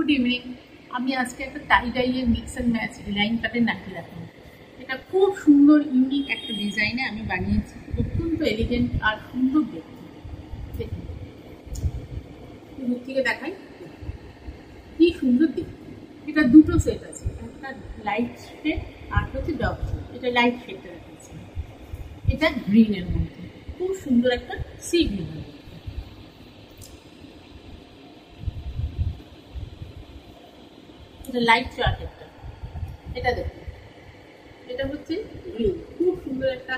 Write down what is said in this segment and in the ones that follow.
Good evening. আমি আজকে একটা টাই ডাইয়ের মিক্স অ্যান্ড ম্যাচ লাইন কাটের নাকি রাখলাম। এটা খুব সুন্দর ইউনিক একটা ডিজাইনে আমি বানিয়েছি, অত্যন্ত এলিগেন্ট আর সুন্দর দেখতে। দেখুন, দূর থেকে দেখাই কি সুন্দর দেখতে। এটা দুটো সেট আছে, একটা লাইট শেড আর হচ্ছে ডার্ক শেড। এটা লাইট শেডটা রেখেছি, এটা গ্রিনের মধ্যে খুব সুন্দর একটা সি গ্রিন। এটা লাইট চার্ট একটা, এটা দেখুন, এটা হচ্ছে গ্রিন, খুব সুন্দর একটা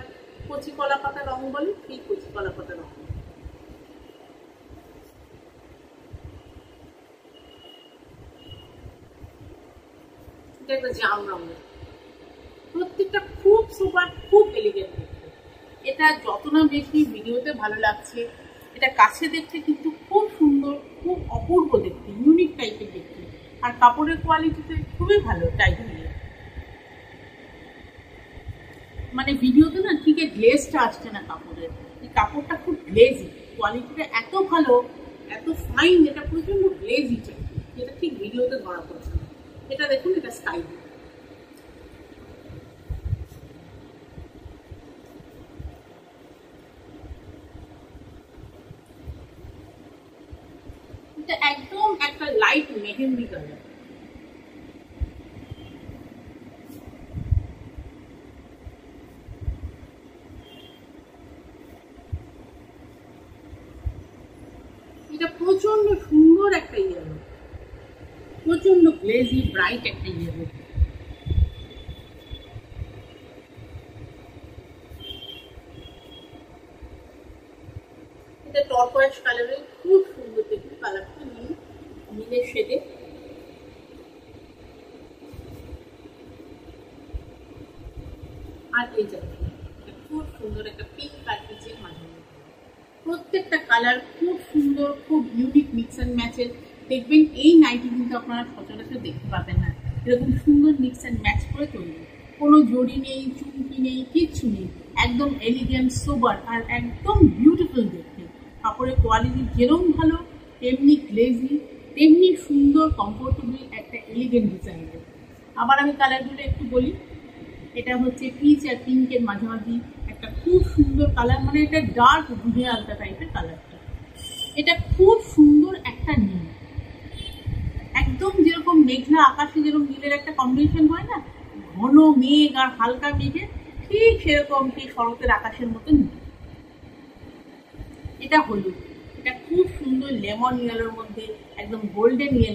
কচি কলা পাতা রং বলে, সেই কচি কলা পাতা রং। এটা একটা জাম রঙের, প্রত্যেকটা খুব সুপার, খুব এলিগেন্ট দেখতে। এটা যত না বেশি ভিডিওতে ভালো লাগছে, এটা কাছে দেখতে কিন্তু খুব সুন্দর, খুব অপূর্ব দেখতে, ইউনিক টাইপের দেখতে। আর কাপড়ের কোয়ালিটিতে খুবই ভালো টাই দিয়ে, মানে ভিডিওতে না ঠিক গ্লেজটা আসছে না কাপড়ের। এই কাপড়টা খুব গ্লেজি, কোয়ালিটিটা এত ভালো, এত ফাইন, এটা প্রচন্ড গ্লেজি, যেটা ঠিক ভিডিওতে ধরা পড়ছে না। এটা দেখুন, এটা স্কাই ব্লু। এটা একদম একটা লাইট মেহেন্দি কালার। এটা প্রচন্ড সুন্দর একটা ইয়েলো, প্রচন্ড গ্লেজি ব্রাইট একটা ইয়েলো। এটা টর্কোয়েজ কালারের, খুব সুন্দর দেখতে কালারটা, নীলের শেডে। আর এই জায়গায় খুব সুন্দর একটা পিঙ্ক কার্টিজের মাঝে, প্রত্যেকটা কালার খুব সুন্দর, খুব ইউনিক মিক্স অ্যান্ড ম্যাচের। দেখবেন এই নাইটি কিন্তু আপনারা সচরাচর দেখতে পাবেন না, এরকম সুন্দর মিক্স অ্যান্ড ম্যাচ করে তৈরি। কোনো জড়ি নেই, চুমকি নেই, কিচ্ছু নেই, একদম এলিগেন্ট, সোবার আর একদম বিউটিফুল দেখতে। কাপড়ের কোয়ালিটি যেরকম ভালো, তেমনি গ্লেজি, তেমনি সুন্দর, কমফোর্টেবল একটা এলিগেন্ট ডিজাইনের। আবার আমি কালারগুলো একটু বলি। এটা হচ্ছে পিচ আর পিঙ্কের মাঝামাঝি একটা খুব সুন্দর কালার, মানে এটা ডার্ক দুধে আলতা টাইপের কালারটা। এটা খুব সুন্দর একটা নীল, একদম যেরকম মেঘলা আকাশে যেরকম নীলের একটা কম্বিনেশন হয় না, ঘন মেঘ আর হালকা মেঘের, ঠিক সেরকম, ঠিক শরতের আকাশের মতো নীল। এটা হলুদ, এটা খুব সুন্দর লেমন ইয়েলোর মধ্যে একদম গোল্ডেন ইয়েলো।